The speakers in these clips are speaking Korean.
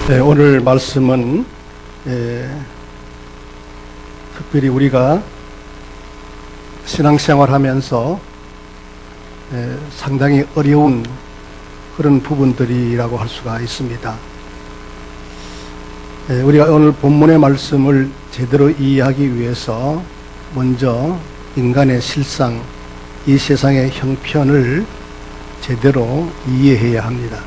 네, 오늘 말씀은 특별히 우리가 신앙생활하면서 상당히 어려운 그런 부분들이라고 할 수가 있습니다. 우리가 오늘 본문의 말씀을 제대로 이해하기 위해서 먼저 인간의 실상, 이 세상의 형편을 제대로 이해해야 합니다.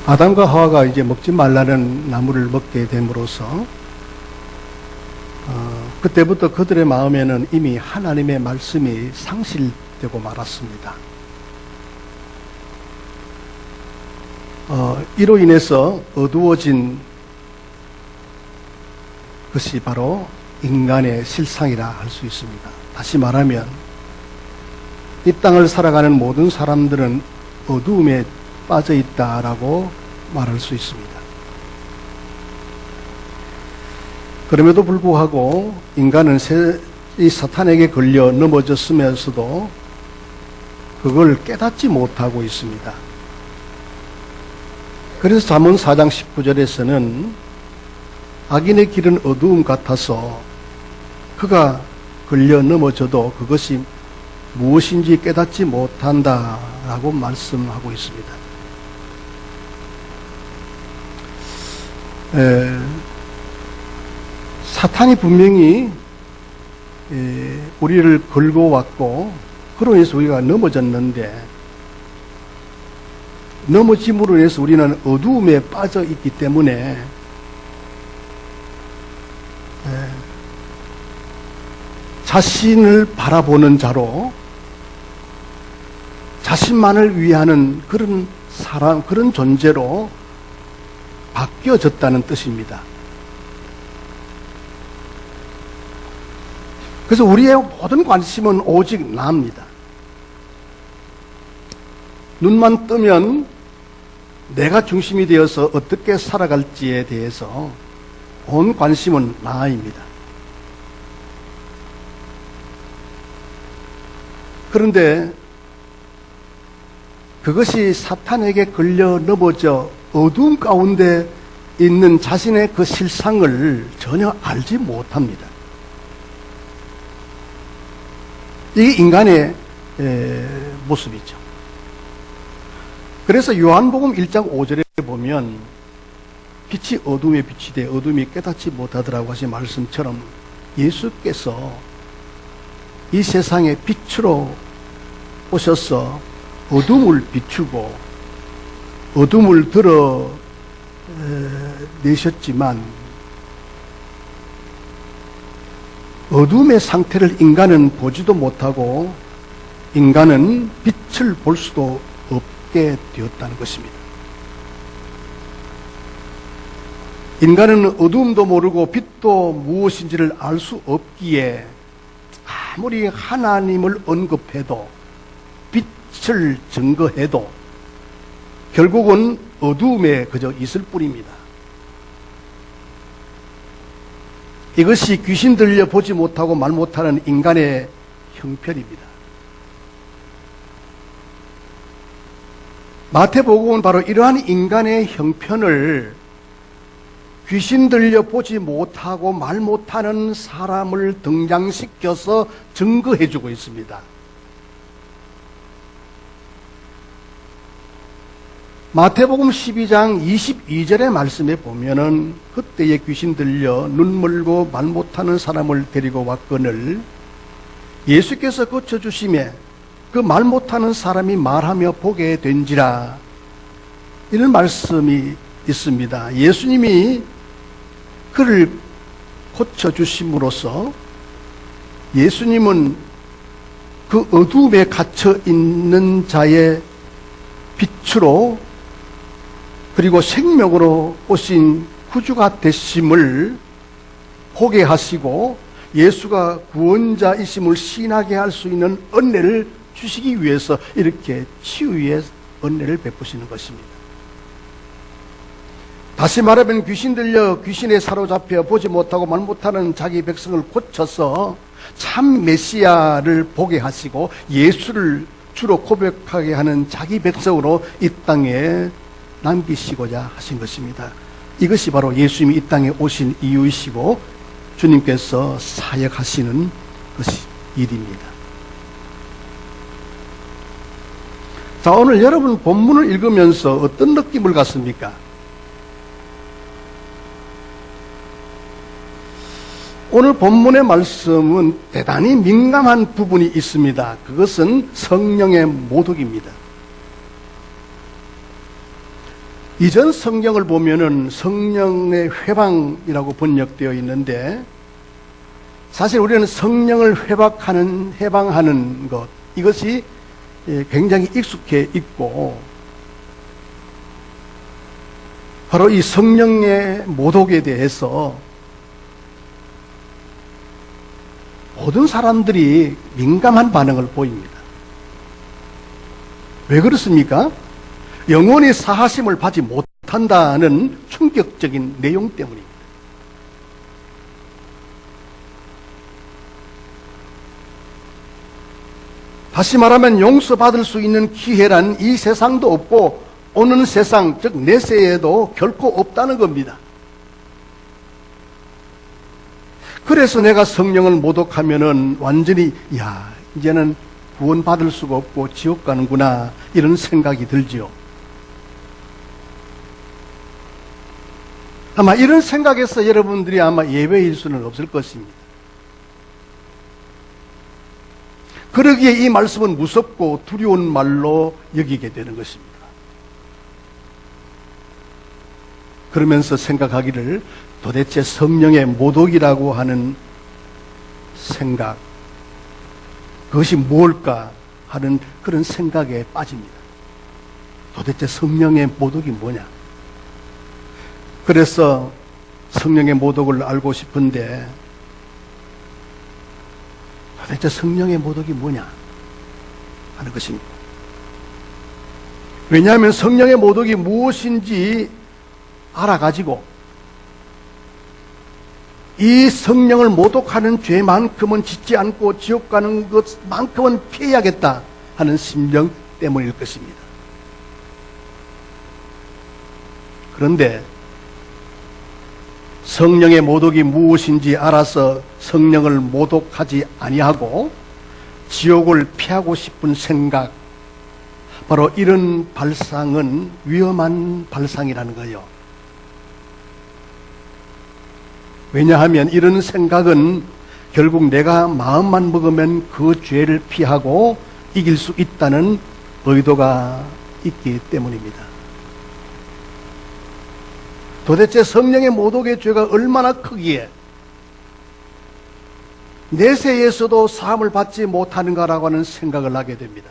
아담과 하와가 이제 먹지 말라는 나무를 먹게 됨으로써 그때부터 그들의 마음에는 이미 하나님의 말씀이 상실되고 말았습니다. 이로 인해서 어두워진 것이 바로 인간의 실상이라 할 수 있습니다. 다시 말하면 이 땅을 살아가는 모든 사람들은 어두움에 빠져 있다라고 말할 수 있습니다. 그럼에도 불구하고 인간은 이 사탄에게 걸려 넘어졌으면서도 그걸 깨닫지 못하고 있습니다. 그래서 잠언 4장 19절에서는 악인의 길은 어두움 같아서 그가 걸려 넘어져도 그것이 무엇인지 깨닫지 못한다라고 말씀하고 있습니다. 사탄이 분명히 우리를 걸고 왔고 그로 인해서 우리가 넘어졌는데 넘어짐으로 인해서 우리는 어두움에 빠져 있기 때문에 자신을 바라보는 자로 자신만을 위하는 그런 사람, 그런 존재로 바뀌어졌다는 뜻입니다. 그래서 우리의 모든 관심은 오직 나입니다. 눈만 뜨면 내가 중심이 되어서 어떻게 살아갈지에 대해서 온 관심은 나입니다. 그런데 그것이 사탄에게 걸려 넘어져 어두움 가운데 있는 자신의 그 실상을 전혀 알지 못합니다. 이게 인간의 모습이죠. 그래서 요한복음 1장 5절에 보면 빛이 어둠에 비치되 어둠이 깨닫지 못하더라고 하신 말씀처럼 예수께서 이 세상에 빛으로 오셔서 어둠을 비추고 어둠을 드러내셨지만 어둠의 상태를 인간은 보지도 못하고 인간은 빛을 볼 수도 없게 되었다는 것입니다. 인간은 어둠도 모르고 빛도 무엇인지를 알 수 없기에 아무리 하나님을 언급해도 빛을 증거해도 결국은 어두움에 그저 있을 뿐입니다. 이것이 귀신 들려 보지 못하고 말 못하는 인간의 형편입니다. 마태복음은 바로 이러한 인간의 형편을 귀신 들려 보지 못하고 말 못하는 사람을 등장시켜서 증거해주고 있습니다. 마태복음 12장 22절의 말씀에 보면은 그때에 귀신 들려 눈 멀고 말 못하는 사람을 데리고 왔거늘 예수께서 고쳐주심에 그 말 못하는 사람이 말하며 보게 된지라, 이런 말씀이 있습니다. 예수님이 그를 고쳐주심으로써 예수님은 그 어두움에 갇혀 있는 자의 빛으로 그리고 생명으로 오신 구주가 되심을 보게 하시고 예수가 구원자이심을 신하게 할 수 있는 은혜를 주시기 위해서 이렇게 치유의 은혜를 베푸시는 것입니다. 다시 말하면 귀신 들려 귀신에 사로잡혀 보지 못하고 말 못하는 자기 백성을 고쳐서 참 메시아를 보게 하시고 예수를 주로 고백하게 하는 자기 백성으로 이 땅에 남기시고자 하신 것입니다. 이것이 바로 예수님이 이 땅에 오신 이유이시고 주님께서 사역하시는 것이 일입니다. 자, 오늘 여러분 본문을 읽으면서 어떤 느낌을 갖습니까? 오늘 본문의 말씀은 대단히 민감한 부분이 있습니다. 그것은 성령의 모독입니다. 이전 성경을 보면은 성령의 회방이라고 번역되어 있는데, 사실 우리는 성령을 해방하는 것, 이것이 굉장히 익숙해 있고, 바로 이 성령의 모독에 대해서 모든 사람들이 민감한 반응을 보입니다. 왜 그렇습니까? 영원히 사하심을 받지 못한다는 충격적인 내용 때문입니다. 다시 말하면 용서받을 수 있는 기회란 이 세상도 없고 오는 세상, 즉 내세에도 결코 없다는 겁니다. 그래서 내가 성령을 모독하면은 완전히 이제는 구원받을 수가 없고 지옥 가는구나, 이런 생각이 들지요. 아마 이런 생각에서 여러분들이 아마 예외일 수는 없을 것입니다. 그러기에 이 말씀은 무섭고 두려운 말로 여기게 되는 것입니다. 그러면서 생각하기를, 도대체 성령의 모독이라고 하는 생각, 그것이 무엇일까 하는 그런 생각에 빠집니다. 도대체 성령의 모독이 뭐냐? 그래서 성령의 모독을 알고 싶은데, 도대체 성령의 모독이 뭐냐 하는 것입니다. 왜냐하면 성령의 모독이 무엇인지 알아가지고 이 성령을 모독하는 죄만큼은 짓지 않고 지옥 가는 것만큼은 피해야겠다 하는 심정 때문일 것입니다. 그런데 성령의 모독이 무엇인지 알아서 성령을 모독하지 아니하고 지옥을 피하고 싶은 생각, 바로 이런 발상은 위험한 발상이라는 거예요. 왜냐하면 이런 생각은 결국 내가 마음만 먹으면 그 죄를 피하고 이길 수 있다는 의도가 있기 때문입니다. 도대체 성령의 모독의 죄가 얼마나 크기에 내세에서도 사함을 받지 못하는가라고 하는 생각을 하게 됩니다.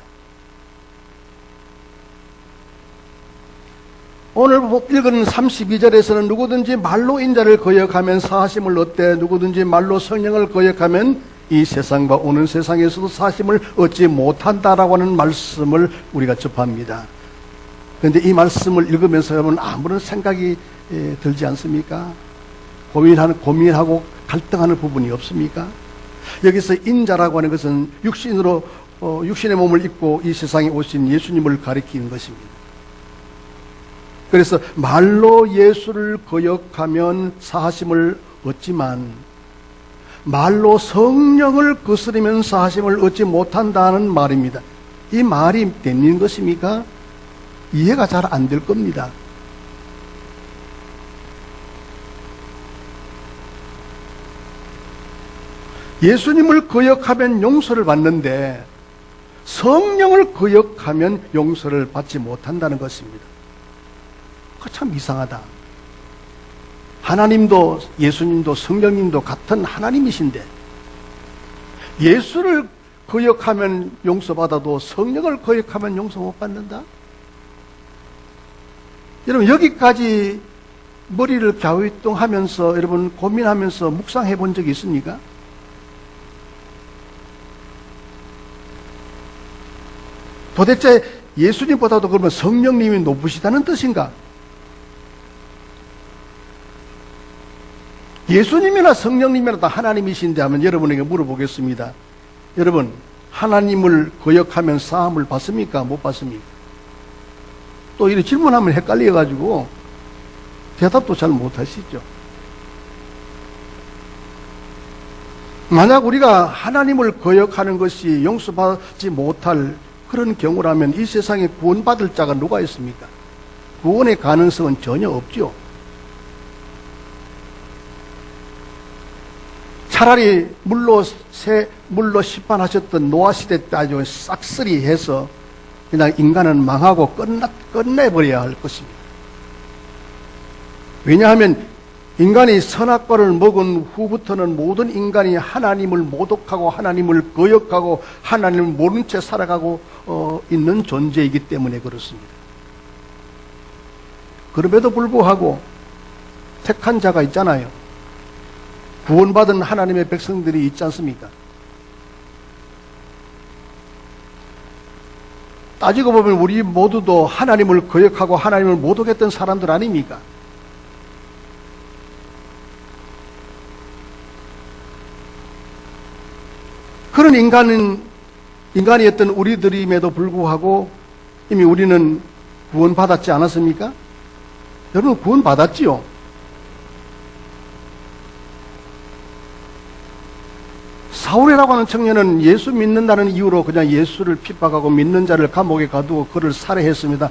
오늘 읽은 32절에서는 누구든지 말로 인자를 거역하면 사하심을 얻되 누구든지 말로 성령을 거역하면 이 세상과 오는 세상에서도 사심을 얻지 못한다라고 하는 말씀을 우리가 접합니다. 그런데 이 말씀을 읽으면서 여러분 아무런 생각이 들지 않습니까? 고민하고 갈등하는 부분이 없습니까? 여기서 인자라고 하는 것은 육신의 몸을 입고 이 세상에 오신 예수님을 가리키는 것입니다. 그래서 말로 예수를 거역하면 사하심을 얻지만 말로 성령을 거스르면 사하심을 얻지 못한다는 말입니다. 이 말이 되는 것입니까? 이해가 잘 안 될 겁니다. 예수님을 거역하면 용서를 받는데 성령을 거역하면 용서를 받지 못한다는 것입니다. 참 이상하다. 하나님도 예수님도 성령님도 같은 하나님이신데 예수를 거역하면 용서받아도 성령을 거역하면 용서 못 받는다? 여러분 여기까지 머리를 갸우뚱하면서 여러분 고민하면서 묵상해 본 적이 있습니까? 도대체 예수님보다도 그러면 성령님이 높으시다는 뜻인가? 예수님이나 성령님이나 다 하나님이신데 하면 여러분에게 물어보겠습니다. 여러분, 하나님을 거역하면 사함을 받습니까? 못 받습니까? 또 이렇게 질문하면 헷갈려가지고 대답도 잘 못하시죠. 만약 우리가 하나님을 거역하는 것이 용서받지 못할 그런 경우라면 이 세상에 구원받을 자가 누가 있습니까? 구원의 가능성은 전혀 없죠. 차라리 물로 심판하셨던 노아시대 때 아주 싹쓸이 해서 그냥 인간은 망하고 끝내버려야 할 것입니다. 왜냐하면 인간이 선악과를 먹은 후부터는 모든 인간이 하나님을 모독하고 하나님을 거역하고 하나님을 모른 채 살아가고 있는 존재이기 때문에 그렇습니다. 그럼에도 불구하고 택한 자가 있잖아요. 구원받은 하나님의 백성들이 있지 않습니까? 따지고 보면 우리 모두도 하나님을 거역하고 하나님을 모독했던 사람들 아닙니까? 그런 인간이었던 우리들임에도 불구하고 이미 우리는 구원받았지 않았습니까? 여러분 구원받았지요? 사울이라고 하는 청년은 예수 믿는다는 이유로 그냥 예수를 핍박하고 믿는 자를 감옥에 가두고 그를 살해했습니다.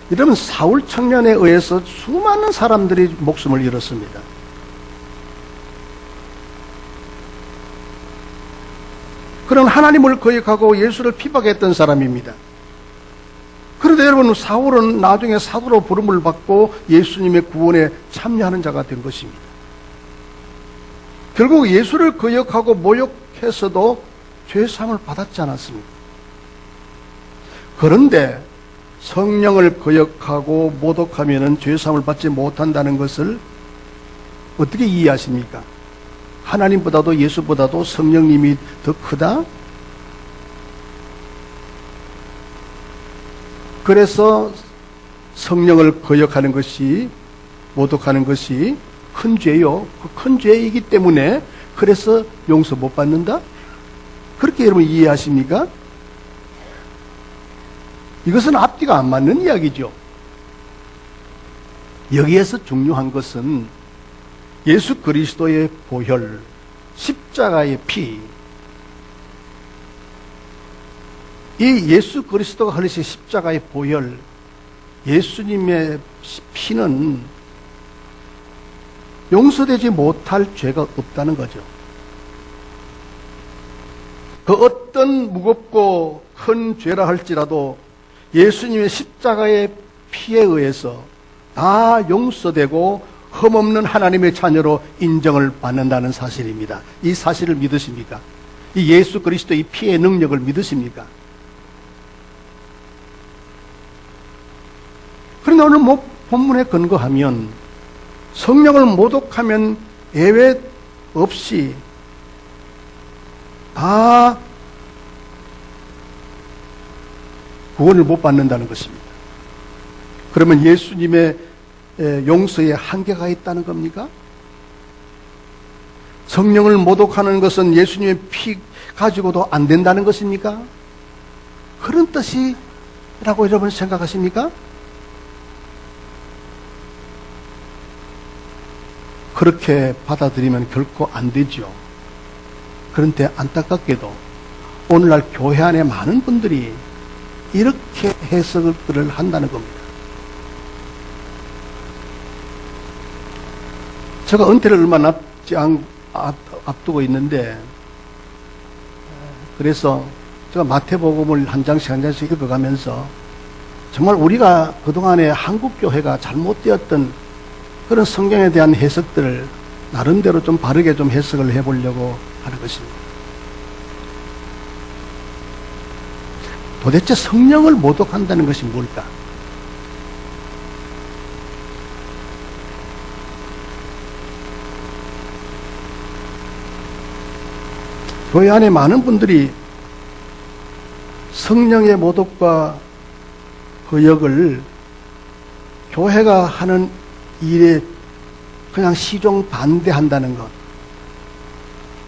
이러면 사울 청년에 의해서 수많은 사람들이 목숨을 잃었습니다. 그런 하나님을 거역하고 예수를 핍박했던 사람입니다. 그런데 여러분 사울은 나중에 사도로 부름을 받고 예수님의 구원에 참여하는 자가 된 것입니다. 결국 예수를 거역하고 모욕해서도 죄사함을 받았지 않았습니까? 그런데 성령을 거역하고 모독하면 죄사함을 받지 못한다는 것을 어떻게 이해하십니까? 하나님보다도 예수보다도 성령님이 더 크다? 그래서 성령을 거역하는 것이, 모독하는 것이 큰 죄요. 큰 죄이기 때문에 그래서 용서 못 받는다? 그렇게 여러분 이해하십니까? 이것은 앞뒤가 안 맞는 이야기죠. 여기에서 중요한 것은 예수 그리스도의 보혈, 십자가의 피, 이 예수 그리스도가 흘리신 십자가의 보혈, 예수님의 피는 용서되지 못할 죄가 없다는 거죠. 그 어떤 무겁고 큰 죄라 할지라도 예수님의 십자가의 피에 의해서 다 용서되고 흠없는 하나님의 자녀로 인정을 받는다는 사실입니다. 이 사실을 믿으십니까? 이 예수 그리스도의 피의 능력을 믿으십니까? 그런데 오늘 본문에 근거하면 성령을 모독하면 예외 없이 다 구원을 못 받는다는 것입니다. 그러면 예수님의 용서에 한계가 있다는 겁니까? 성령을 모독하는 것은 예수님의 피 가지고도 안 된다는 것입니까? 그런 뜻이라고 여러분 생각하십니까? 그렇게 받아들이면 결코 안 되죠. 그런데 안타깝게도 오늘날 교회 안에 많은 분들이 이렇게 해석을 한다는 겁니다. 제가 은퇴를 얼마 남지 앞두고 있는데, 그래서 제가 마태복음을 한 장씩 읽어가면서 정말 우리가 그동안에 한국교회가 잘못되었던 그런 성경에 대한 해석들을 나름대로 좀 바르게 좀 해석을 해보려고 하는 것입니다. 도대체 성령을 모독한다는 것이 뭘까? 교회 안에 많은 분들이 성령의 모독과 거역을 교회가 하는 일에 그냥 시종 반대한다는 것,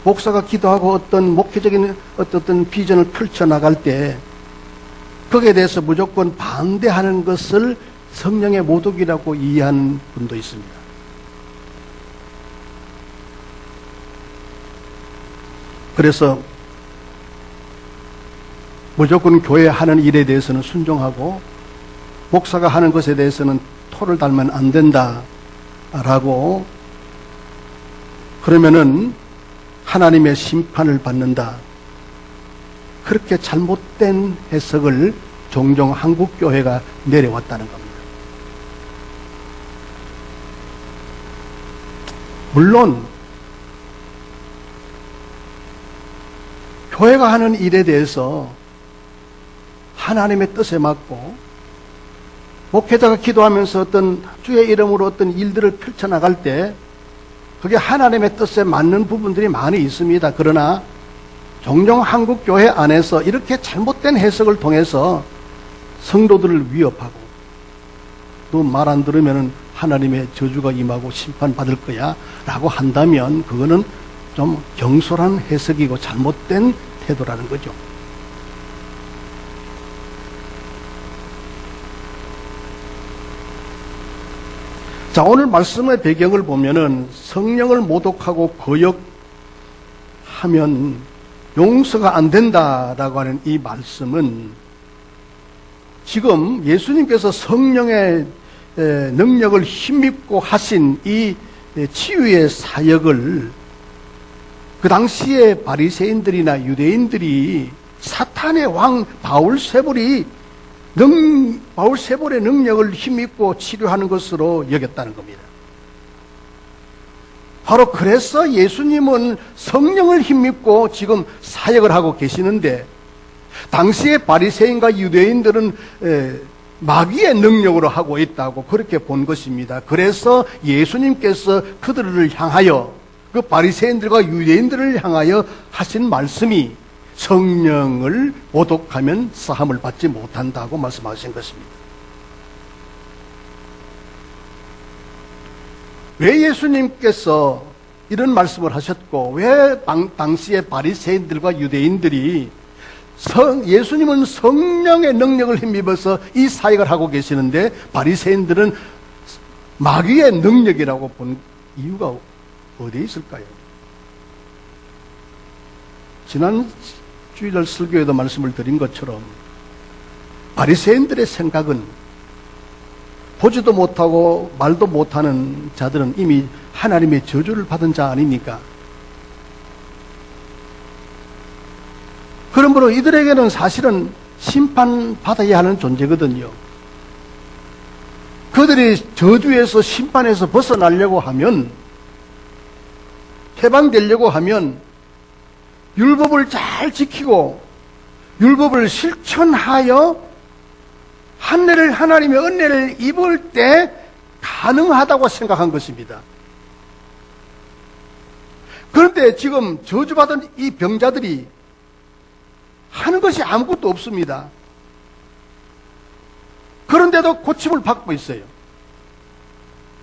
목사가 기도하고 어떤 목회적인 어떤 비전을 펼쳐나갈 때 거기에 대해서 무조건 반대하는 것을 성령의 모독이라고 이해하는 분도 있습니다. 그래서 무조건 교회 하는 일에 대해서는 순종하고 목사가 하는 것에 대해서는 토를 달면 안 된다라고, 그러면은 하나님의 심판을 받는다, 그렇게 잘못된 해석을 종종 한국 교회가 내려왔다는 겁니다. 물론 교회가 하는 일에 대해서 하나님의 뜻에 맞고 목회자가 기도하면서 어떤 주의 이름으로 어떤 일들을 펼쳐나갈 때 그게 하나님의 뜻에 맞는 부분들이 많이 있습니다. 그러나 종종 한국 교회 안에서 이렇게 잘못된 해석을 통해서 성도들을 위협하고 너 말 안 들으면 하나님의 저주가 임하고 심판받을 거야 라고 한다면 그거는 좀 경솔한 해석이고 잘못된 태도라는 거죠. 자, 오늘 말씀의 배경을 보면은 성령을 모독하고 거역하면 용서가 안 된다라고 하는 이 말씀은 지금 예수님께서 성령의 능력을 힘입고 하신 이 치유의 사역을 그 당시에 바리새인들이나 유대인들이 사탄의 왕 바울세불의 능력을 힘입고 치료하는 것으로 여겼다는 겁니다. 바로 그래서 예수님은 성령을 힘입고 지금 사역을 하고 계시는데 당시의 바리새인과 유대인들은 마귀의 능력으로 하고 있다고 그렇게 본 것입니다. 그래서 예수님께서 그들을 향하여, 그 바리새인들과 유대인들을 향하여 하신 말씀이 성령을 모독하면 사함을 받지 못한다고 말씀하신 것입니다. 왜 예수님께서 이런 말씀을 하셨고 왜 당시의 바리새인들과 유대인들이 예수님은 성령의 능력을 힘입어서 이 사역을 하고 계시는데 바리새인들은 마귀의 능력이라고 본 이유가 어디에 있을까요? 지난 주일 설교에도 말씀을 드린 것처럼 바리새인들의 생각은 보지도 못하고 말도 못하는 자들은 이미 하나님의 저주를 받은 자 아닙니까? 그러므로 이들에게는 사실은 심판받아야 하는 존재거든요. 그들이 저주에서 심판에서 벗어나려고 하면, 해방되려고 하면 율법을 잘 지키고 율법을 실천하여 하나님의 은혜를 입을 때 가능하다고 생각한 것입니다. 그런데 지금 저주받은 이 병자들이 하는 것이 아무것도 없습니다. 그런데도 고침을 받고 있어요.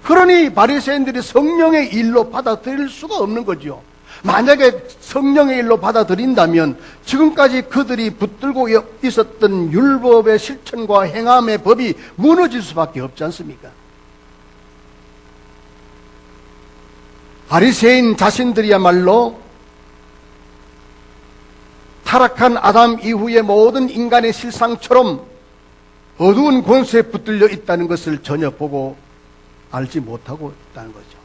그러니 바리새인들이 성령의 일로 받아들일 수가 없는 거죠. 만약에 성령의 일로 받아들인다면 지금까지 그들이 붙들고 있었던 율법의 실천과 행함의 법이 무너질 수밖에 없지 않습니까? 바리새인 자신들이야말로 타락한 아담 이후의 모든 인간의 실상처럼 어두운 권세에 붙들려 있다는 것을 전혀 보고 알지 못하고 있다는 거죠.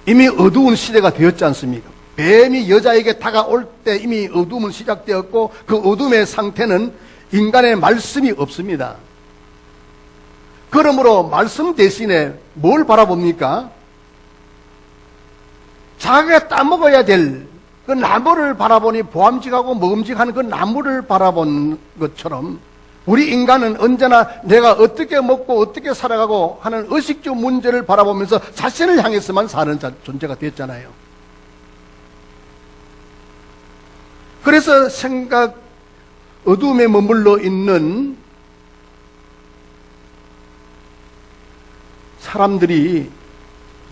이미 어두운 시대가 되었지 않습니까? 뱀이 여자에게 다가올 때 이미 어둠은 시작되었고 그 어둠의 상태는 인간의 말씀이 없습니다. 그러므로 말씀 대신에 뭘 바라봅니까? 자기가 따먹어야 될 그 나무를 바라보니 보암직하고 먹음직한 그 나무를 바라본 것처럼 우리 인간은 언제나 내가 어떻게 먹고 어떻게 살아가고 하는 의식주 문제를 바라보면서 자신을 향해서만 사는 존재가 됐잖아요. 그래서 생각 어둠에 머물러 있는 사람들이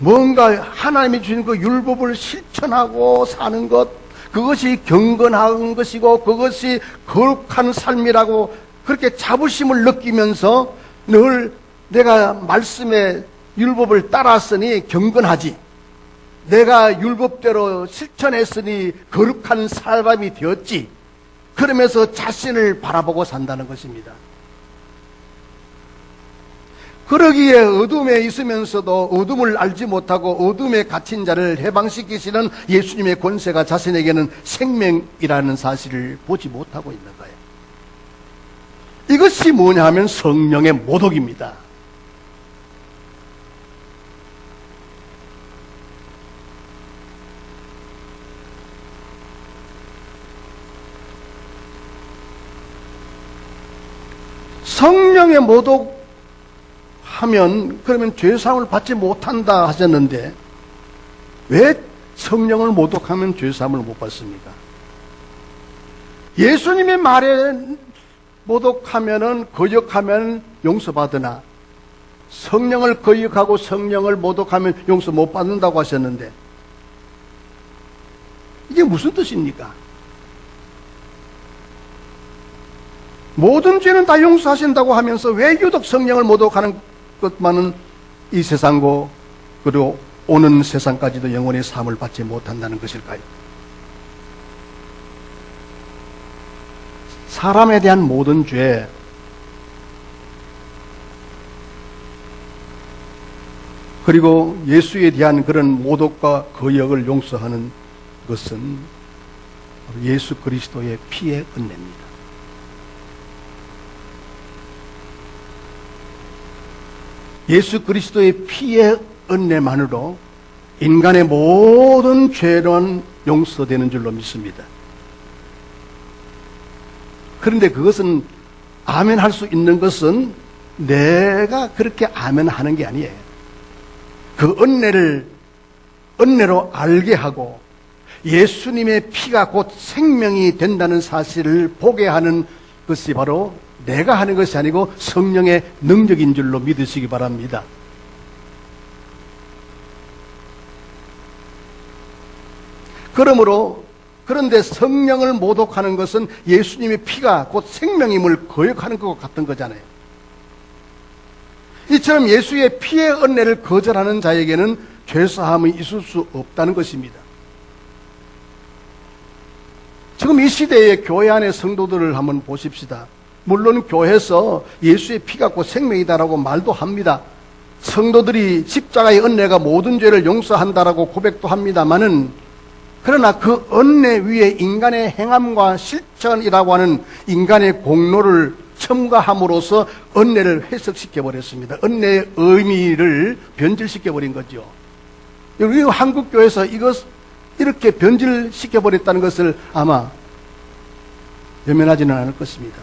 뭔가 하나님이 주신 그 율법을 실천하고 사는 것, 그것이 경건한 것이고 그것이 거룩한 삶이라고 그렇게 자부심을 느끼면서 늘 내가 말씀의 율법을 따랐으니 경건하지, 내가 율법대로 실천했으니 거룩한 사람이 되었지, 그러면서 자신을 바라보고 산다는 것입니다. 그러기에 어둠에 있으면서도 어둠을 알지 못하고 어둠에 갇힌 자를 해방시키시는 예수님의 권세가 자신에게는 생명이라는 사실을 보지 못하고 있는 거예요. 이것이 뭐냐 하면 성령의 모독입니다. 성령의 모독하면 그러면 죄사함을 받지 못한다 하셨는데 왜 성령을 모독하면 죄사함을 못 받습니까? 예수님의 말에 모독하면은 거역하면 용서받으나 성령을 거역하고 성령을 모독하면 용서 못 받는다고 하셨는데 이게 무슨 뜻입니까? 모든 죄는 다 용서하신다고 하면서 왜 유독 성령을 모독하는 것만은 이 세상고 그리고 오는 세상까지도 영원히 사함을 받지 못한다는 것일까요? 사람에 대한 모든 죄, 그리고 예수에 대한 그런 모독과 거역을 용서하는 것은 예수 그리스도의 피의 은혜입니다. 예수 그리스도의 피의 은혜만으로 인간의 모든 죄는 용서되는 줄로 믿습니다. 그런데 그것은 아멘 할 수 있는 것은 내가 그렇게 아멘 하는 게 아니에요. 그 은혜로 알게 하고 예수님의 피가 곧 생명이 된다는 사실을 보게 하는 것이 바로 내가 하는 것이 아니고 성령의 능력인 줄로 믿으시기 바랍니다. 그런데 성령을 모독하는 것은 예수님의 피가 곧 생명임을 거역하는 것과 같은 거잖아요. 이처럼 예수의 피의 은혜를 거절하는 자에게는 죄사함이 있을 수 없다는 것입니다. 지금 이 시대의 교회 안의 성도들을 한번 보십시다. 물론 교회에서 예수의 피가 곧 생명이다라고 말도 합니다. 성도들이 십자가의 은혜가 모든 죄를 용서한다라고 고백도 합니다마는, 그러나 그 은혜 위에 인간의 행함과 실천이라고 하는 인간의 공로를 첨가함으로써 은혜를 해석시켜버렸습니다. 은혜의 의미를 변질시켜버린 거죠. 여기 한국교회에서 이렇게 변질시켜버렸다는 것을 아마 외면하지는 않을 것입니다.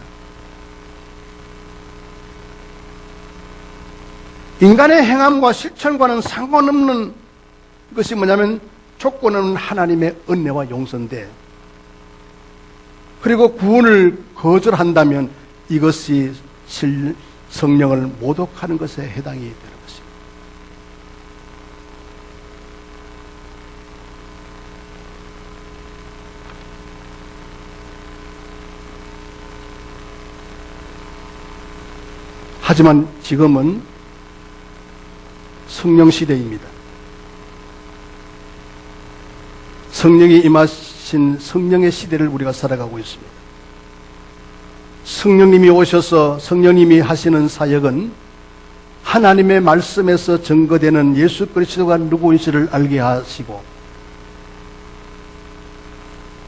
인간의 행함과 실천과는 상관없는 것이 뭐냐면 조건은 하나님의 은혜와 용서인데, 그리고 구원을 거절한다면 이것이 성령을 모독하는 것에 해당이 되는 것입니다. 하지만 지금은 성령 시대입니다. 성령이 임하신 성령의 시대를 우리가 살아가고 있습니다. 성령님이 오셔서 성령님이 하시는 사역은 하나님의 말씀에서 증거되는 예수 그리스도가 누구인지를 알게 하시고,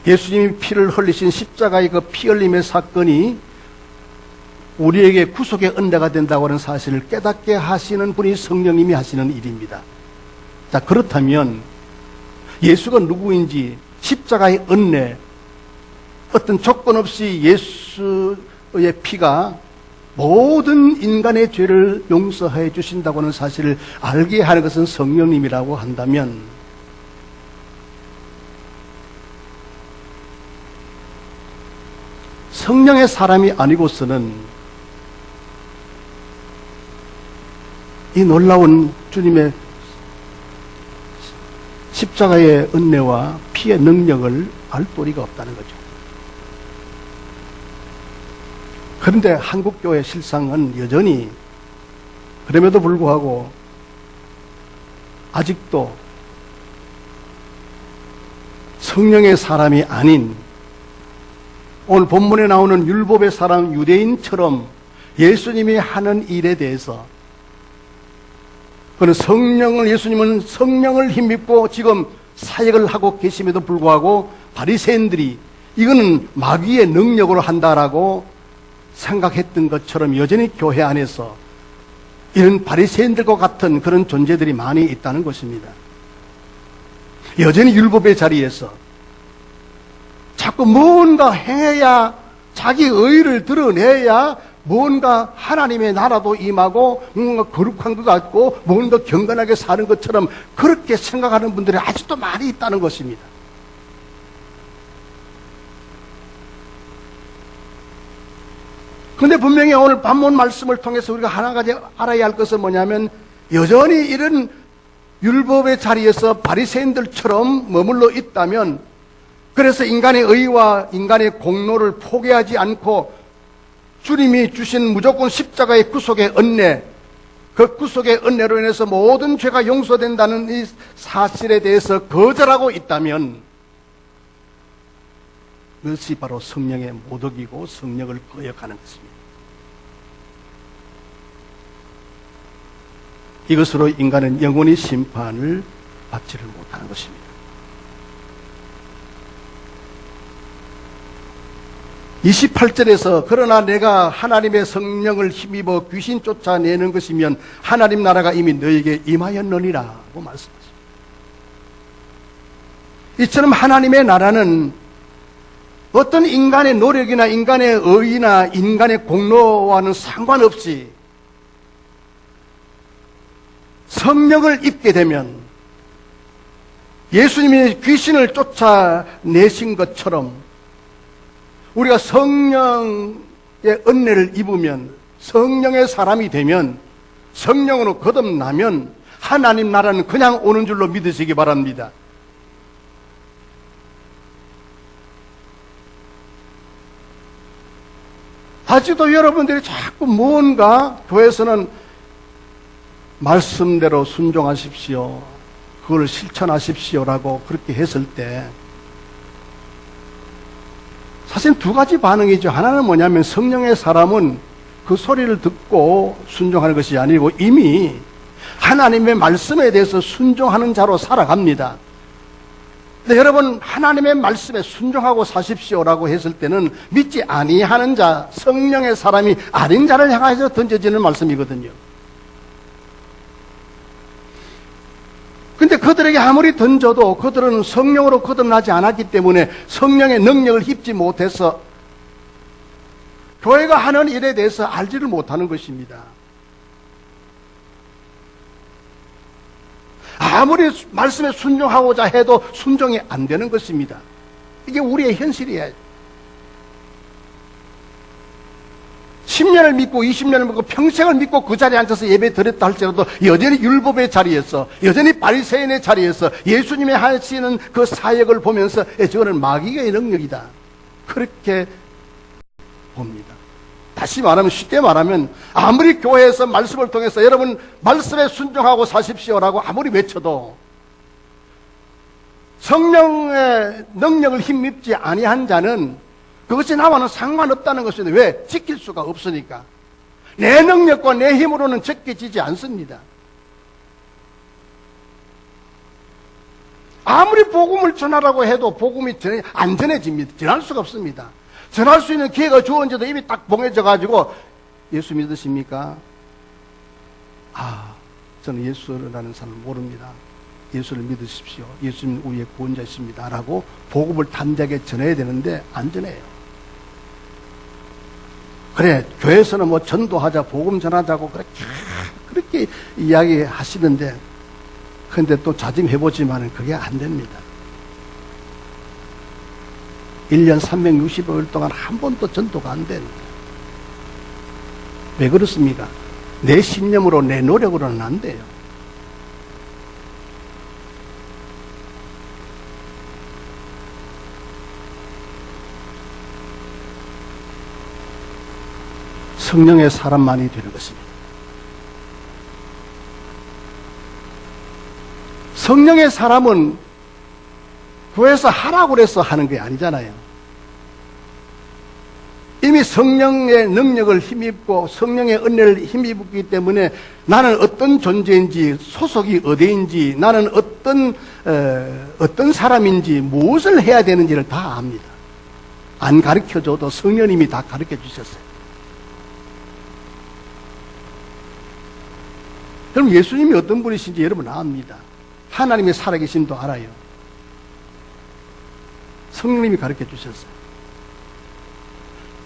예수님이 피를 흘리신 십자가의 그 피 흘림의 사건이 우리에게 구속의 은혜가 된다고 하는 사실을 깨닫게 하시는 분이 성령님이 하시는 일입니다. 자, 그렇다면 예수가 누구인지, 십자가의 은혜, 어떤 조건 없이 예수의 피가 모든 인간의 죄를 용서해 주신다고 하는 사실을 알게 하는 것은 성령님이라고 한다면, 성령의 사람이 아니고서는 이 놀라운 주님의 십자가의 은혜와 피의 능력을 알 도리가 없다는 거죠. 그런데 한국교회 실상은 여전히 그럼에도 불구하고 아직도 성령의 사람이 아닌 오늘 본문에 나오는 율법의 사람 유대인처럼 예수님이 하는 일에 대해서 그는 예수님은 성령을 힘입고 지금 사역을 하고 계심에도 불구하고 바리새인들이 이거는 마귀의 능력으로 한다라고 생각했던 것처럼 여전히 교회 안에서 이런 바리새인들과 같은 그런 존재들이 많이 있다는 것입니다. 여전히 율법의 자리에서 자꾸 뭔가 행해야 자기 의의를 드러내야 뭔가 하나님의 나라도 임하고 뭔가 거룩한 것 같고 뭔가 경건하게 사는 것처럼 그렇게 생각하는 분들이 아직도 많이 있다는 것입니다. 그런데 분명히 오늘 본문 말씀을 통해서 우리가 하나 가지 알아야 할 것은 뭐냐면 여전히 이런 율법의 자리에서 바리새인들처럼 머물러 있다면 그래서 인간의 의와 인간의 공로를 포기하지 않고 주님이 주신 무조건 십자가의 구속의 은혜, 그 구속의 은혜로 인해서 모든 죄가 용서된다는 이 사실에 대해서 거절하고 있다면 그것이 바로 성령의 모독이고 성령을 거역하는 것입니다. 이것으로 인간은 영원히 심판을 받지를 못하는 것입니다. 28절에서 그러나 내가 하나님의 성령을 힘입어 귀신 쫓아내는 것이면 하나님 나라가 이미 너에게 임하였느니라고 말씀하십니다. 이처럼 하나님의 나라는 어떤 인간의 노력이나 인간의 의의나 인간의 공로와는 상관없이 성령을 입게 되면 예수님이 귀신을 쫓아내신 것처럼 우리가 성령의 은혜를 입으면 성령의 사람이 되면 성령으로 거듭나면 하나님 나라는 그냥 오는 줄로 믿으시기 바랍니다. 아직도 여러분들이 자꾸 뭔가 교회에서는 말씀대로 순종하십시오, 그걸 실천하십시오라고 그렇게 했을 때 사실 두 가지 반응이죠. 하나는 뭐냐면 성령의 사람은 그 소리를 듣고 순종하는 것이 아니고 이미 하나님의 말씀에 대해서 순종하는 자로 살아갑니다. 근데 여러분 하나님의 말씀에 순종하고 사십시오라고 했을 때는 믿지 아니하는 자, 성령의 사람이 아닌 자를 향해서 던져지는 말씀이거든요. 근데 그들에게 아무리 던져도 그들은 성령으로 거듭나지 않았기 때문에 성령의 능력을 입지 못해서 교회가 하는 일에 대해서 알지를 못하는 것입니다. 아무리 말씀에 순종하고자 해도 순종이 안 되는 것입니다. 이게 우리의 현실이에요. 10년을 믿고 20년을 믿고 평생을 믿고 그 자리에 앉아서 예배 드렸다 할지라도 여전히 율법의 자리에서 여전히 바리새인의 자리에서 예수님의 하시는 그 사역을 보면서 저거는 마귀의 능력이다, 그렇게 봅니다. 다시 말하면, 쉽게 말하면 아무리 교회에서 말씀을 통해서 여러분 말씀에 순종하고 사십시오라고 아무리 외쳐도 성령의 능력을 힘입지 아니한 자는 그것이 나와는 상관없다는 것인데, 왜? 지킬 수가 없으니까. 내 능력과 내 힘으로는 지켜지지 않습니다. 아무리 복음을 전하라고 해도 복음이 안 전해집니다. 전할 수가 없습니다. 전할 수 있는 기회가 주어진데도 입이 딱 봉해져 가지고 예수 믿으십니까? 저는 예수라는 사람을 모릅니다. 예수를 믿으십시오. 예수님 우리의 구원자이십니다 라고 복음을 담대하게 전해야 되는데 안 전해요. 그래, 교회에서는 뭐 전도하자, 복음 전하자고 그렇게 이야기하시는데, 그런데 또 자증해보지만 그게 안 됩니다. 1년 365일 동안 한 번도 전도가 안 됩니다. 왜 그렇습니까? 내 신념으로 내 노력으로는 안 돼요. 성령의 사람만이 되는 것입니다. 성령의 사람은 교회에서 하라고 해서 하는 게 아니잖아요. 이미 성령의 능력을 힘입고 성령의 은혜를 힘입기 때문에 나는 어떤 존재인지, 소속이 어디인지, 나는 어떤 사람인지, 무엇을 해야 되는지를 다 압니다. 안 가르쳐줘도 성령님이 다 가르쳐 주셨어요. 그럼 예수님이 어떤 분이신지 여러분 압니다. 하나님의 살아계심도 알아요. 성령님이 가르쳐 주셨어요.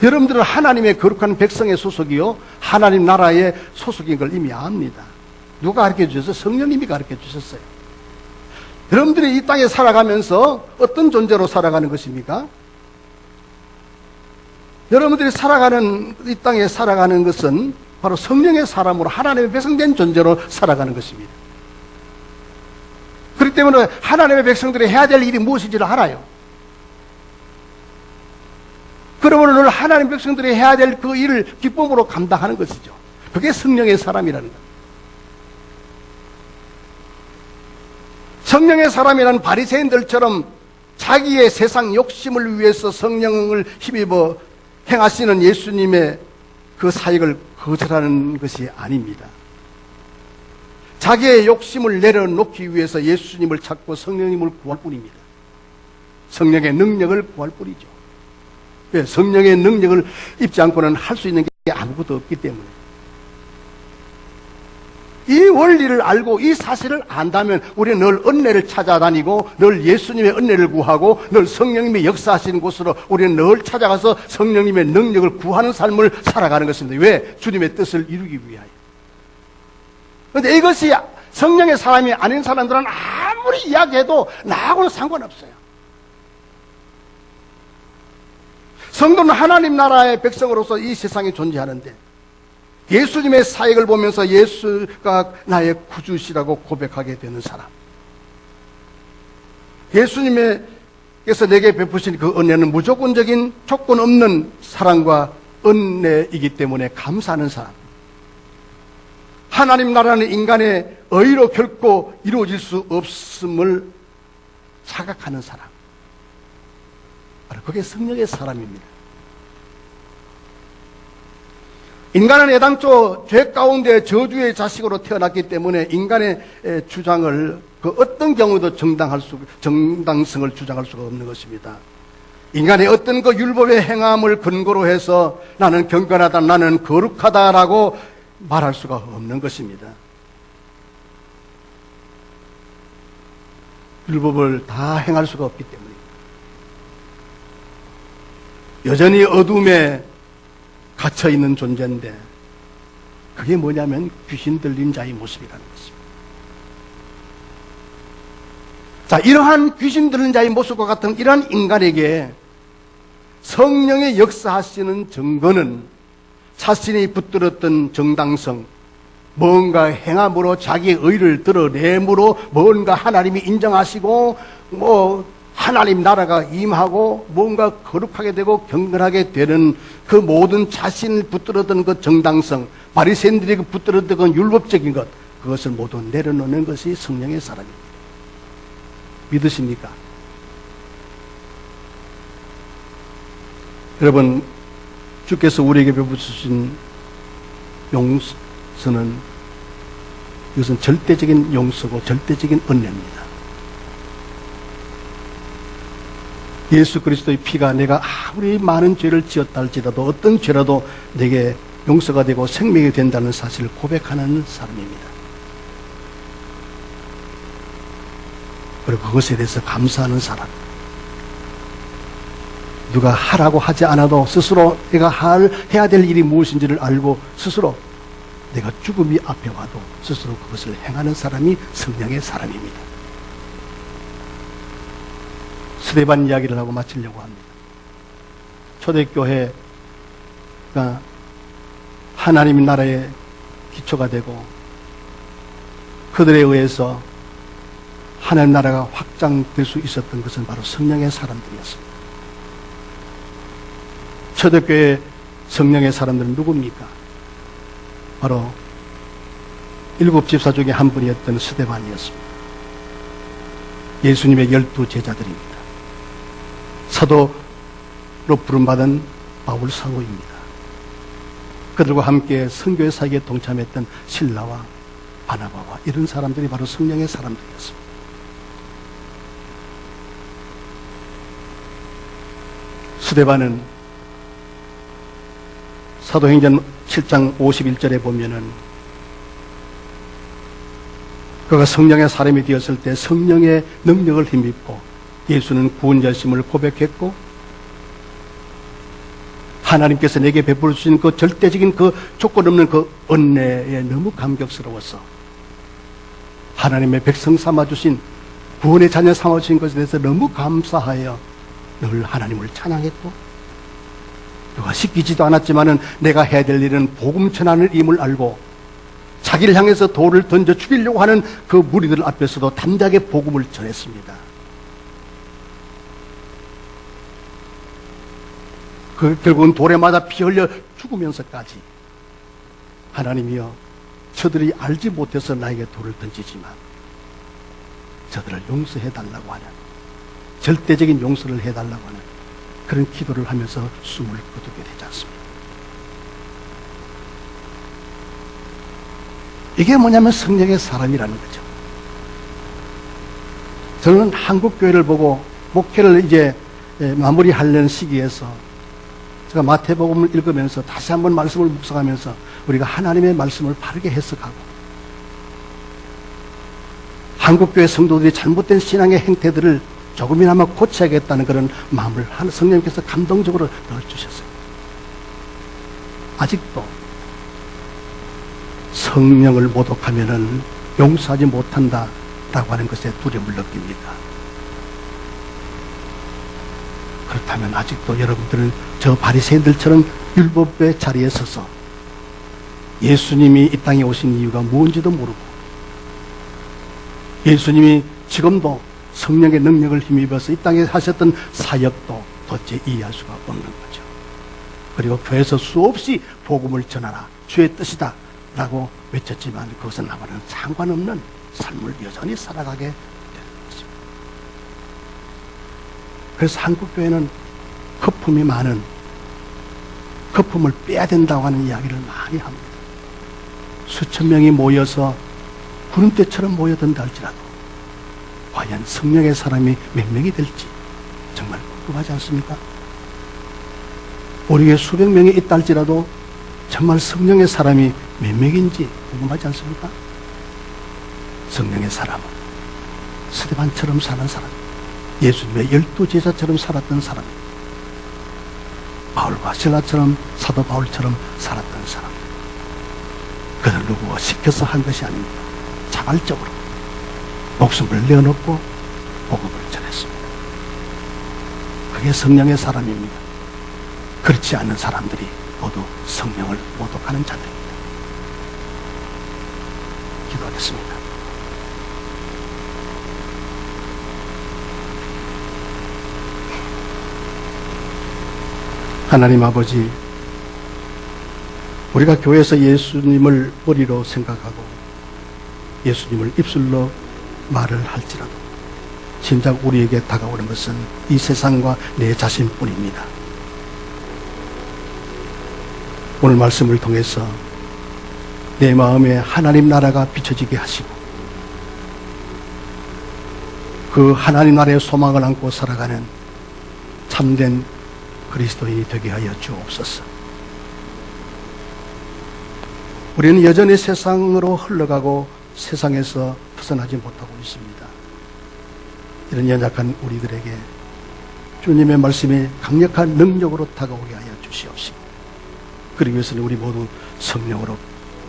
여러분들은 하나님의 거룩한 백성의 소속이요, 하나님 나라의 소속인 걸 이미 압니다. 누가 가르쳐 주셨어요? 성령님이 가르쳐 주셨어요. 여러분들이 이 땅에 살아가면서 어떤 존재로 살아가는 것입니까? 여러분들이 이 땅에 살아가는 것은 바로 성령의 사람으로 하나님의 백성된 존재로 살아가는 것입니다. 그렇기 때문에 하나님의 백성들이 해야 될 일이 무엇인지를 알아요. 그러므로 늘 하나님 백성들이 해야 될 그 일을 기쁨으로 감당하는 것이죠. 그게 성령의 사람이라는 것. 성령의 사람이라는 바리새인들처럼 자기의 세상 욕심을 위해서 성령을 힘입어 행하시는 예수님의 그 사역을 거절하는 것이 아닙니다. 자기의 욕심을 내려놓기 위해서 예수님을 찾고 성령님을 구할 뿐입니다. 성령의 능력을 구할 뿐이죠. 성령의 능력을 입지 않고는 할 수 있는 게 아무것도 없기 때문에. 이 원리를 알고 이 사실을 안다면 우리는 늘 은혜를 찾아다니고 늘 예수님의 은혜를 구하고 늘 성령님의 역사하시는 곳으로 우리는 늘 찾아가서 성령님의 능력을 구하는 삶을 살아가는 것입니다. 왜? 주님의 뜻을 이루기 위하여. 그런데 이것이 성령의 사람이 아닌 사람들은 아무리 이야기해도 나하고는 상관없어요. 성도는 하나님 나라의 백성으로서 이 세상에 존재하는데 예수님의 사역을 보면서 예수가 나의 구주시라고 고백하게 되는 사람, 예수님께서 내게 베푸신 그 은혜는 무조건적인 조건 없는 사랑과 은혜이기 때문에 감사하는 사람, 하나님 나라는 인간의 의로 결코 이루어질 수 없음을 자각하는 사람, 바로 그게 성령의 사람입니다. 인간은 애당초 죄 가운데 저주의 자식으로 태어났기 때문에 인간의 주장을 그 어떤 경우도 정당성을 주장할 수가 없는 것입니다. 인간의 어떤 그 율법의 행함을 근거로 해서 나는 경건하다, 나는 거룩하다라고 말할 수가 없는 것입니다. 율법을 다 행할 수가 없기 때문에 여전히 어둠에 갇혀있는 존재인데 그게 뭐냐면 귀신 들린 자의 모습이라는 것입니다. 자, 이러한 귀신 들린 자의 모습과 같은 이러한 인간에게 성령의 역사하시는 증거는 자신이 붙들었던 정당성, 뭔가 행함으로 자기의 의를 드러내므로 뭔가 하나님이 인정하시고 하나님 나라가 임하고 뭔가 거룩하게 되고 경건하게 되는 그 모든 자신을 붙들었던 그 정당성, 바리새인들이 붙들었던 그 율법적인 것, 그것을 모두 내려놓는 것이 성령의 사람입니다. 믿으십니까? 여러분, 주께서 우리에게 베푸신 용서는 이것은 절대적인 용서고 절대적인 은혜입니다. 예수 그리스도의 피가 내가 아무리 많은 죄를 지었다 할지라도 어떤 죄라도 내게 용서가 되고 생명이 된다는 사실을 고백하는 사람입니다. 그리고 그것에 대해서 감사하는 사람. 누가 하라고 하지 않아도 스스로 내가 해야 될 일이 무엇인지를 알고 스스로 내가 죽음이 앞에 와도 스스로 그것을 행하는 사람이 성령의 사람입니다. 스데반 이야기를 하고 마치려고 합니다. 초대교회가 하나님 나라의 기초가 되고 그들에 의해서 하나님 나라가 확장될 수 있었던 것은 바로 성령의 사람들이었습니다. 초대교회 성령의 사람들은 누굽니까? 바로 7집사 중에 한 분이었던 스데반이었습니다. 예수님의 12 제자들입니다. 사도로 부름받은 바울 사도입니다. 그들과 함께 선교의 사역에 동참했던 실라와 바나바와 이런 사람들이 바로 성령의 사람들이었습니다. 스데반은 사도행전 7장 51절에 보면은 그가 성령의 사람이 되었을 때 성령의 능력을 힘입고 예수는 구원자심을 고백했고 하나님께서 내게 베풀어 주신 그 절대적인 그 조건 없는 그 은혜에 너무 감격스러워서 하나님의 백성 삼아주신 구원의 자녀 삼아주신 것에 대해서 너무 감사하여 늘 하나님을 찬양했고 누가 시키지도 않았지만은 내가 해야 될 일은 복음 전하는 임을 알고 자기를 향해서 돌을 던져 죽이려고 하는 그 무리들 앞에서도 담대하게 복음을 전했습니다. 그 결국은 돌에 맞아 피 흘려 죽으면서까지 하나님이여 저들이 알지 못해서 나에게 돌을 던지지만 저들을 용서해달라고 하는 절대적인 용서를 해달라고 하는 그런 기도를 하면서 숨을 거두게 되지 않습니다. 이게 뭐냐면 성령의 사람이라는 거죠. 저는 한국교회를 보고 목회를 이제 마무리하려는 시기에서 제가 마태복음을 읽으면서 다시 한번 말씀을 묵상하면서 우리가 하나님의 말씀을 바르게 해석하고 한국교회 성도들이 잘못된 신앙의 행태들을 조금이나마 고쳐야겠다는 그런 마음을 성령님께서 감동적으로 넣어주셨어요. 아직도 성령을 모독하면은 용서하지 못한다라고 하는 것에 두려움을 느낍니다. 그렇다면 아직도 여러분들은 저 바리새인들처럼 율법의 자리에 서서 예수님이 이 땅에 오신 이유가 무엇인지도 모르고 예수님이 지금도 성령의 능력을 힘입어서 이 땅에 하셨던 사역도 도대체 이해할 수가 없는 거죠. 그리고 교회에서 수없이 복음을 전하라 주의 뜻이다 라고 외쳤지만 그것은 나와는 상관없는 삶을 여전히 살아가게 되는 것입니다. 그래서 한국교회는 거품이 많은 거품을 빼야 된다고 하는 이야기를 많이 합니다. 수천 명이 모여서 구름대처럼 모여든다 할지라도 과연 성령의 사람이 몇 명이 될지 정말 궁금하지 않습니까? 우리 교회 수백 명이 있다 할지라도 정말 성령의 사람이 몇 명인지 궁금하지 않습니까? 성령의 사람은 스데반처럼 사는 사람, 예수님의 12 제자처럼 살았던 사람, 바울과 실라처럼 사도 바울처럼 살았던 사람. 그들 누구가 시켜서 한 것이 아닙니다. 자발적으로 목숨을 내어놓고 복음을 전했습니다. 그게 성령의 사람입니다. 그렇지 않은 사람들이 모두 성령을 모독하는 자들입니다. 기도하겠습니다. 하나님 아버지, 우리가 교회에서 예수님을 머리로 생각하고 예수님을 입술로 말을 할지라도 진작 우리에게 다가오는 것은 이 세상과 내 자신뿐입니다. 오늘 말씀을 통해서 내 마음에 하나님 나라가 비춰지게 하시고 그 하나님 나라의 소망을 안고 살아가는 참된 그리스도인이 되게 하여 주옵소서. 우리는 여전히 세상으로 흘러가고 세상에서 벗어나지 못하고 있습니다. 이런 연약한 우리들에게 주님의 말씀이 강력한 능력으로 다가오게 하여 주시옵시고 그러기 위해서는 우리 모두 성령으로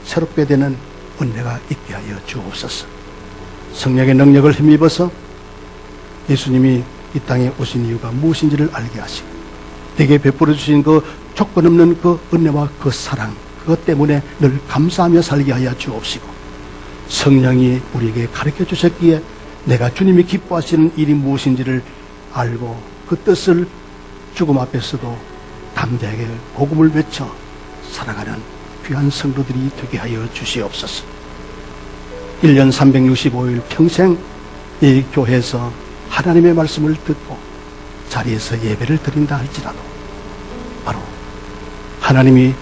새롭게 되는 은혜가 있게 하여 주옵소서. 성령의 능력을 힘입어서 예수님이 이 땅에 오신 이유가 무엇인지를 알게 하시고 내게 베풀어 주신 그 조건 없는 그 은혜와 그 사랑 그것 때문에 늘 감사하며 살게 하여 주옵시고 성령이 우리에게 가르쳐 주셨기에 내가 주님이 기뻐하시는 일이 무엇인지를 알고 그 뜻을 죽음 앞에서도 담대하게 복음을 외쳐 살아가는 귀한 성도들이 되게 하여 주시옵소서. 1년 365일 평생 이 교회에서 하나님의 말씀을 듣고 자리에서 예배를 드린다 할지라도 바로 하나님이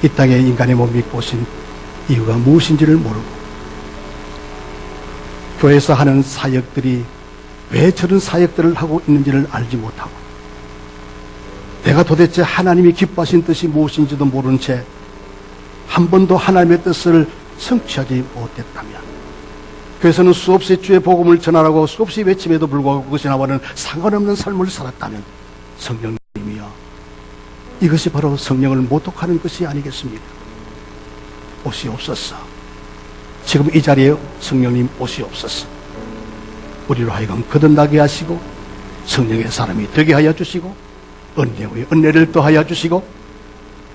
이 땅에 인간의 몸 입고 오신 이유가 무엇인지를 모르고 교회에서 하는 사역들이 왜 저런 사역들을 하고 있는지를 알지 못하고 내가 도대체 하나님이 기뻐하신 뜻이 무엇인지도 모른 채 한 번도 하나님의 뜻을 성취하지 못했다면 교회에서는 수없이 주의 복음을 전하라고 수없이 외침에도 불구하고 그것이 나와는 상관없는 삶을 살았다면 성령님이여 이것이 바로 성령을 모독하는 것이 아니겠습니까? 오시옵소서. 지금 이 자리에 성령님 오시옵소서. 우리로 하여금 거듭나게 하시고 성령의 사람이 되게 하여 주시고 은혜의 은혜를 더하여 주시고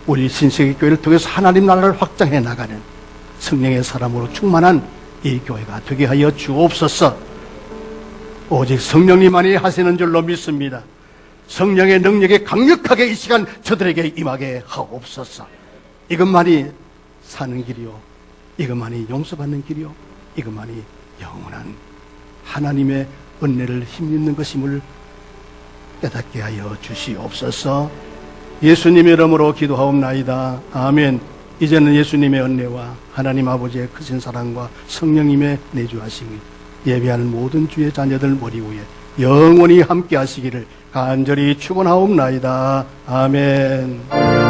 우리 신세계 교회를 통해서 하나님 나라를 확장해 나가는 성령의 사람으로 충만한 이 교회가 되게 하여 주옵소서. 오직 성령님만이 하시는 줄로 믿습니다. 성령의 능력이 강력하게 이 시간 저들에게 임하게 하옵소서. 이것만이 사는 길이요, 이것만이 용서받는 길이요, 이것만이 영원한 하나님의 은혜를 힘입는 것임을 깨닫게 하여 주시옵소서. 예수님의 이름으로 기도하옵나이다. 아멘. 이제는 예수님의 은혜와 하나님 아버지의 크신 사랑과 성령님의 내주하심이 예배하는 모든 주의 자녀들 머리 위에 영원히 함께 하시기를 간절히 축원하옵나이다. 아멘.